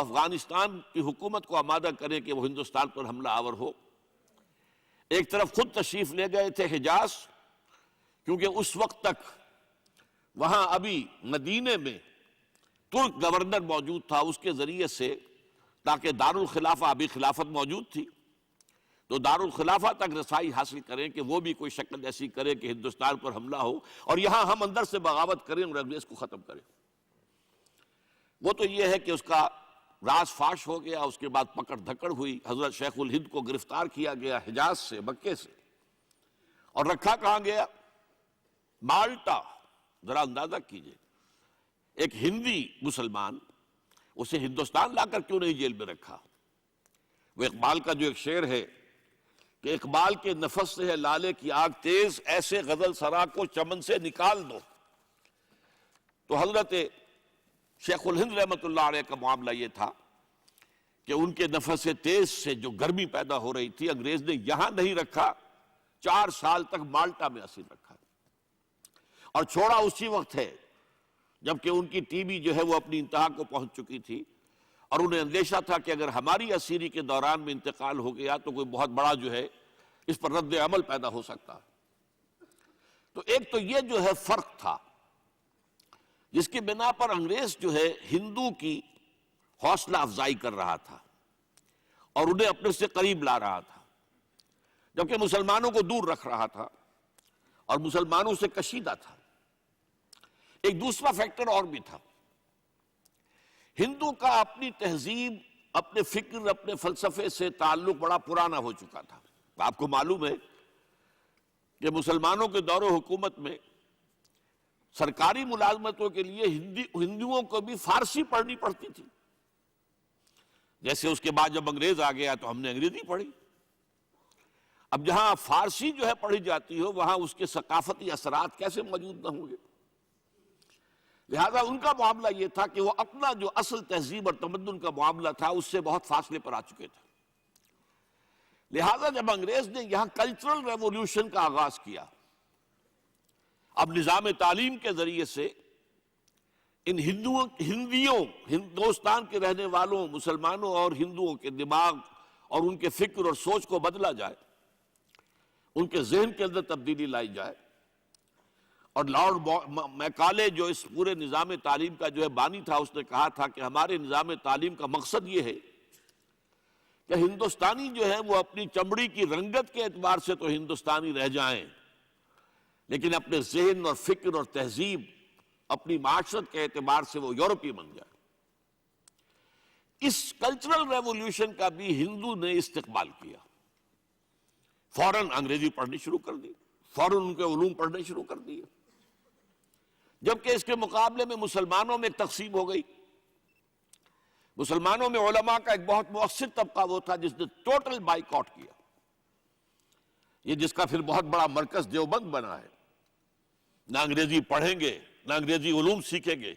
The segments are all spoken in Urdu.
افغانستان کی حکومت کو آمادہ کریں کہ وہ ہندوستان پر حملہ آور ہو۔ ایک طرف خود تشریف لے گئے تھے حجاز، کیونکہ اس وقت تک وہاں ابھی مدینے میں ترک گورنر موجود تھا، اس کے ذریعے سے تاکہ دارالخلافہ ابھی خلافت موجود تھی تو دارالخلافہ تک رسائی حاصل کریں کہ وہ بھی کوئی شکل ایسی کرے کہ ہندوستان پر حملہ ہو اور یہاں ہم اندر سے بغاوت کریں اور انگریز کو ختم کریں۔ وہ تو یہ ہے کہ اس کا راز فاش ہو گیا، اس کے بعد پکڑ دھکڑ ہوئی، حضرت شیخ الہند کو گرفتار کیا گیا حجاز سے، مکے سے، اور رکھا کہاں گیا؟ مالٹا۔ ذرا اندازہ کیجئے، ایک ہندی مسلمان، اسے ہندوستان لا کر کیوں نہیں جیل میں رکھا؟ وہ اقبال کا جو ایک شعر ہے کہ اقبال کے نفس سے ہے لالے کی آگ تیز، ایسے غزل سرا کو چمن سے نکال دو۔ تو حضرت شیخ الہند رحمۃ اللہ علیہ کا معاملہ یہ تھا کہ ان کے نفس تیز سے جو گرمی پیدا ہو رہی تھی، انگریز نے یہاں نہیں رکھا، 4 سال تک مالٹا میں اسیر رکھا اور چھوڑا اسی وقت ہے جبکہ ان کی ٹی بی جو ہے وہ اپنی انتہا کو پہنچ چکی تھی اور انہیں اندیشہ تھا کہ اگر ہماری اسیری کے دوران میں انتقال ہو گیا تو کوئی بہت بڑا جو ہے اس پر رد عمل پیدا ہو سکتا۔ تو ایک تو یہ جو ہے فرق تھا جس کی بنا پر انگریز جو ہے ہندو کی حوصلہ افزائی کر رہا تھا اور انہیں اپنے سے قریب لا رہا تھا، جبکہ مسلمانوں کو دور رکھ رہا تھا اور مسلمانوں سے کشیدہ تھا۔ ایک دوسرا فیکٹر اور بھی تھا، ہندو کا اپنی تہذیب، اپنے فکر، اپنے فلسفے سے تعلق بڑا پرانا ہو چکا تھا۔ آپ کو معلوم ہے کہ مسلمانوں کے دور و حکومت میں سرکاری ملازمتوں کے لیے ہندوؤں کو بھی فارسی پڑھنی پڑتی تھی، جیسے اس کے بعد جب انگریز آ گیا تو ہم نے انگریزی پڑھی۔ اب جہاں فارسی جو ہے پڑھی جاتی ہو وہاں اس کے ثقافتی اثرات کیسے موجود نہ ہوں گے؟ لہذا ان کا معاملہ یہ تھا کہ وہ اپنا جو اصل تہذیب اور تمدن کا معاملہ تھا اس سے بہت فاصلے پر آ چکے تھے۔ لہذا جب انگریز نے یہاں کلچرل ریولیوشن کا آغاز کیا، اب نظام تعلیم کے ذریعے سے ان ہندیوں، ہندوستان کے رہنے والوں، مسلمانوں اور ہندوؤں کے دماغ اور ان کے فکر اور سوچ کو بدلا جائے، ان کے ذہن کے اندر تبدیلی لائی جائے۔ اور لارڈ میکالے جو اس پورے نظام تعلیم کا جو ہے بانی تھا، اس نے کہا تھا کہ ہمارے نظام تعلیم کا مقصد یہ ہے کہ ہندوستانی جو ہے وہ اپنی چمڑی کی رنگت کے اعتبار سے تو ہندوستانی رہ جائیں، لیکن اپنے ذہن اور فکر اور تہذیب، اپنی معاشرت کے اعتبار سے وہ یورپی بن جائے۔ اس کلچرل ریولیوشن کا بھی ہندو نے استقبال کیا، فوراً انگریزی پڑھنی شروع کر دی، فوراً ان کے علوم پڑھنے شروع کر دیے، جبکہ اس کے مقابلے میں مسلمانوں میں ایک تقسیم ہو گئی۔ مسلمانوں میں علماء کا ایک بہت مؤثر طبقہ وہ تھا جس نے ٹوٹل بائیکاٹ کیا، یہ جس کا پھر بہت بڑا مرکز دیوبند بنا ہے۔ نہ انگریزی پڑھیں گے، نہ انگریزی علوم سیکھیں گے،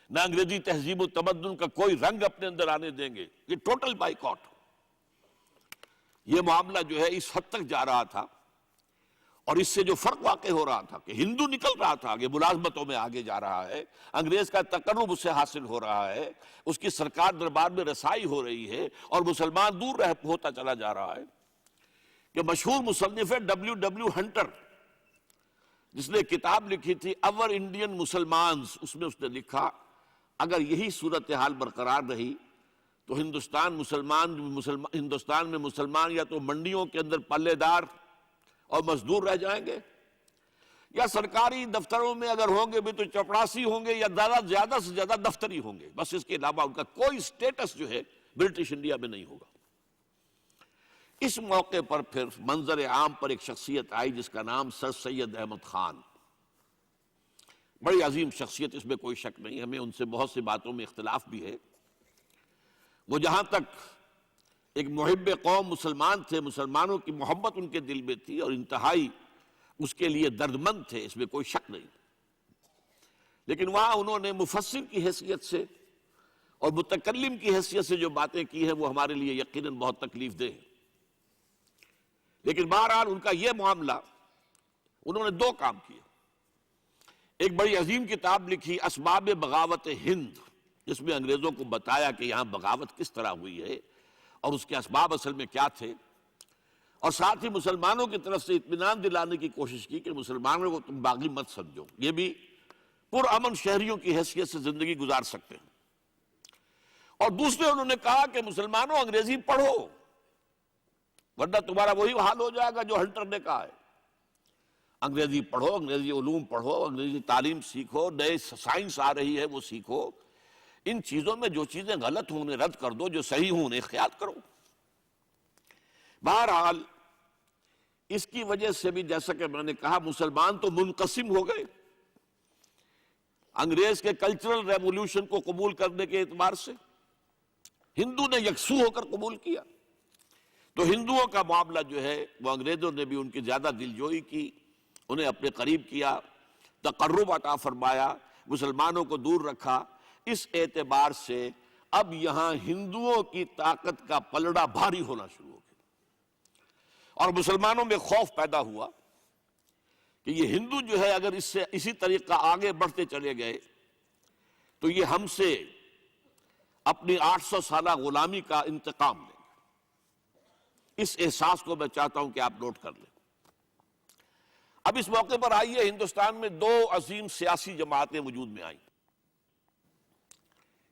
نہ انگریزی تہذیب و تمدن کا کوئی رنگ اپنے اندر آنے دیں گے، یہ ٹوٹل بائیکاٹ۔ یہ معاملہ جو ہے اس حد تک جا رہا تھا اور اس سے جو فرق واقع ہو رہا تھا کہ ہندو نکل رہا تھا، آگے ملازمتوں میں آگے جا رہا ہے، انگریز کا تقرب اس سے حاصل ہو رہا ہے، اس کی سرکار دربار میں رسائی ہو رہی ہے اور مسلمان دور ہوتا چلا جا رہا ہے، کہ مشہور مصنف ہے ڈبلیو ہنٹر، جس نے کتاب لکھی تھی اور انڈین مسلمانز، اس میں اس نے لکھا اگر یہی صورتحال برقرار رہی تو ہندوستان میں مسلمان یا تو منڈیوں کے اندر پلے دار اور مزدور رہ جائیں گے، یا سرکاری دفتروں میں اگر ہوں گے بھی تو چپڑاسی ہوں گے یا زیادہ سے زیادہ دفتری ہوں گے، بس اس کے علاوہ ان کا کوئی سٹیٹس جو ہے برٹش انڈیا میں نہیں ہوگا۔ اس موقع پر پھر منظر عام پر ایک شخصیت آئی جس کا نام سر سید احمد خان، بڑی عظیم شخصیت، اس میں کوئی شک نہیں، ہمیں ان سے بہت سی باتوں میں اختلاف بھی ہے۔ وہ جہاں تک ایک محب قوم مسلمان تھے، مسلمانوں کی محبت ان کے دل میں تھی اور انتہائی اس کے لیے دردمند تھے، اس میں کوئی شک نہیں، لیکن وہاں انہوں نے مفسر کی حیثیت سے اور متکلم کی حیثیت سے جو باتیں کی ہیں وہ ہمارے لیے یقیناً بہت تکلیف دہ ہیں۔ لیکن بہرحال ان کا یہ معاملہ، انہوں نے 2 کام کیے۔ ایک بڑی عظیم کتاب لکھی اسباب بغاوت ہند، جس میں انگریزوں کو بتایا کہ یہاں بغاوت کس طرح ہوئی ہے اور اس کے اسباب اصل میں کیا تھے، اور ساتھ ہی مسلمانوں کی طرف سے اطمینان دلانے کی کوشش کی کہ مسلمانوں کو تم باغی مت سمجھو، یہ بھی پرامن شہریوں کی حیثیت سے زندگی گزار سکتے ہیں۔ اور دوسرے انہوں نے کہا کہ مسلمانوں انگریزی پڑھو، ورنہ تمہارا وہی حال ہو جائے گا جو ہنٹر نے کہا ہے۔ انگریزی پڑھو، انگریزی علوم پڑھو، انگریزی تعلیم سیکھو، نئے سائنس آ رہی ہے وہ سیکھو، ان چیزوں میں جو چیزیں غلط ہوں انہیں رد کر دو، جو صحیح ہوں انہیں اختیار کرو۔ بہرحال اس کی وجہ سے بھی جیسا کہ میں نے کہا مسلمان تو منقسم ہو گئے، انگریز کے کلچرل ریولوشن کو قبول کرنے کے اعتبار سے ہندو نے یکسو ہو کر قبول کیا، تو ہندوؤں کا معاملہ جو ہے وہ انگریزوں نے بھی ان کی زیادہ دلجوئی کی، انہیں اپنے قریب کیا، تقرب عطا فرمایا، مسلمانوں کو دور رکھا۔ اس اعتبار سے اب یہاں ہندوؤں کی طاقت کا پلڑا بھاری ہونا شروع ہو گیا، اور مسلمانوں میں خوف پیدا ہوا کہ یہ ہندو جو ہے اگر اسی طریقہ آگے بڑھتے چلے گئے تو یہ ہم سے اپنی 800 سالہ غلامی کا انتقام لیں گے۔ اس احساس کو میں چاہتا ہوں کہ آپ نوٹ کر لیں۔ اب اس موقع پر آئیے، ہندوستان میں دو عظیم سیاسی جماعتیں وجود میں آئیں،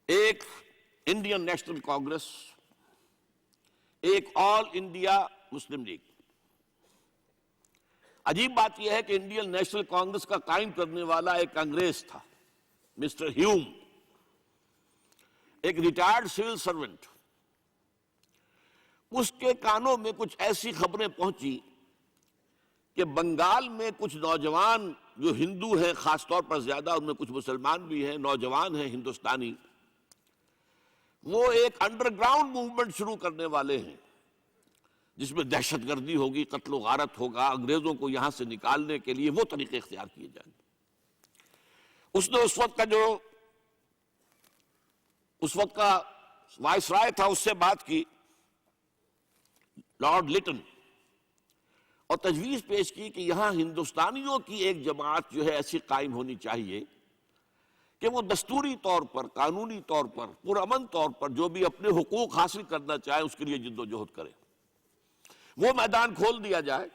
ایک انڈین نیشنل کانگریس، ایک آل انڈیا مسلم لیگ۔ عجیب بات یہ ہے کہ انڈین نیشنل کانگریس کا قائم کرنے والا ایک انگریز تھا، مسٹر ہیوم، ایک ریٹائرڈ سول سرونٹ۔ اس کے کانوں میں کچھ ایسی خبریں پہنچی کہ بنگال میں کچھ نوجوان جو ہندو ہیں، خاص طور پر زیادہ ان میں کچھ مسلمان بھی ہیں، نوجوان ہیں ہندوستانی، وہ ایک انڈر گراؤنڈ موومنٹ شروع کرنے والے ہیں جس میں دہشت گردی ہوگی، قتل و غارت ہوگا، انگریزوں کو یہاں سے نکالنے کے لیے وہ طریقے اختیار کیے جائیں گے۔ اس نے اس وقت کا وائس رائے تھا، اس سے بات کی، لارڈ لٹن، اور تجویز پیش کی کہ یہاں ہندوستانیوں کی ایک جماعت جو ہے ایسی قائم ہونی چاہیے کہ وہ دستوری طور پر، قانونی طور پر، پرامن طور پر جو بھی اپنے حقوق حاصل کرنا چاہے اس کے لیے جد و جہد کرے، وہ میدان کھول دیا جائے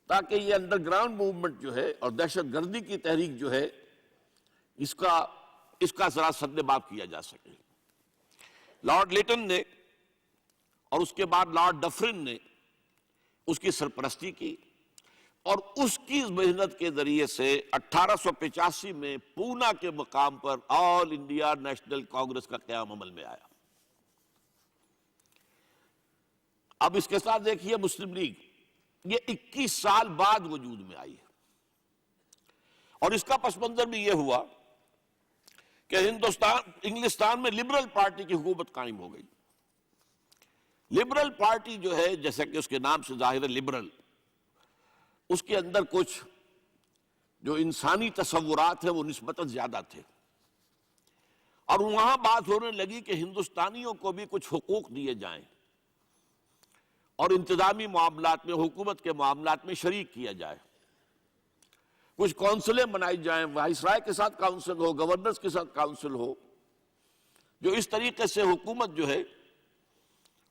تاکہ یہ انڈر گراؤنڈ موومنٹ جو ہے اور دہشت گردی کی تحریک جو ہے اس کا ذرا سدباب کیا جا سکے۔ لارڈ لٹن نے اور اس کے بعد لارڈ ڈفرن نے اس کی سرپرستی کی، اور اس کی محنت کے ذریعے سے 1885 میں پونا کے مقام پر آل انڈیا نیشنل کانگریس کا قیام عمل میں آیا۔ اب اس کے ساتھ دیکھیے مسلم لیگ، یہ 21 سال بعد وجود میں آئی ہے، اور اس کا پس منظر بھی یہ ہوا کہ انگلستان میں لبرل پارٹی کی حکومت قائم ہو گئی۔ لبرل پارٹی جو ہے، جیسا کہ اس کے نام سے ظاہر ہے لبرل، اس کے اندر کچھ جو انسانی تصورات ہیں وہ نسبتاً زیادہ تھے، اور وہاں بات ہونے لگی کہ ہندوستانیوں کو بھی کچھ حقوق دیے جائیں اور انتظامی معاملات میں، حکومت کے معاملات میں شریک کیا جائے، کچھ کونسلیں بنائی جائیں، وائسرائے کے ساتھ کاؤنسل ہو، گورنرز کے ساتھ کاؤنسل ہو، جو اس طریقے سے حکومت جو ہے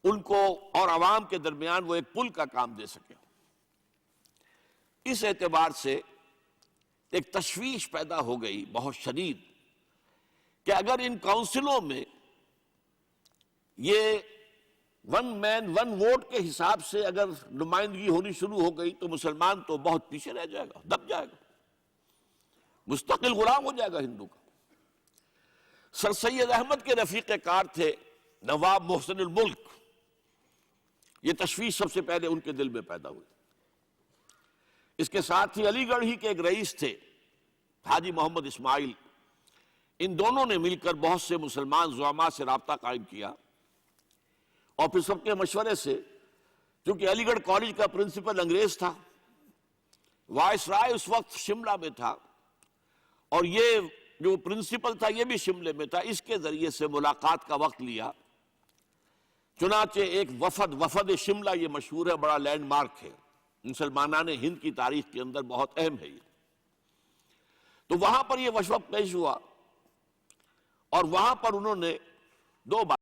ان کو اور عوام کے درمیان وہ ایک پل کا کام دے سکے۔ اس اعتبار سے ایک تشویش پیدا ہو گئی بہت شدید کہ اگر ان کونسلوں میں یہ ون مین ون ووٹ کے حساب سے اگر نمائندگی ہونی شروع ہو گئی تو مسلمان تو بہت پیچھے رہ جائے گا، دب جائے گا، مستقل غلام ہو جائے گا ہندو کا۔ سر سید احمد کے رفیق کار تھے نواب محسن الملک، یہ تشویش سب سے پہلے ان کے دل میں پیدا ہوئی۔ اس کے ساتھ ہی علی گڑھ ہی کے ایک رئیس تھے حاجی محمد اسماعیل، ان دونوں نے مل کر بہت سے مسلمان زعماء سے رابطہ قائم کیا، اور پھر سب کے مشورے سے، چونکہ علی گڑھ کالج کا پرنسپل انگریز تھا، وائس رائے اس وقت شملہ میں تھا، اور یہ جو پرنسپل تھا یہ بھی شملے میں تھا، اس کے ذریعے سے ملاقات کا وقت لیا۔ چنانچہ ایک وفد شملہ، یہ مشہور ہے، بڑا لینڈ مارک ہے مسلمانان ہند کی تاریخ کے اندر، بہت اہم ہے یہ۔ تو وہاں پر یہ وفد پیش ہوا، اور وہاں پر انہوں نے دو بات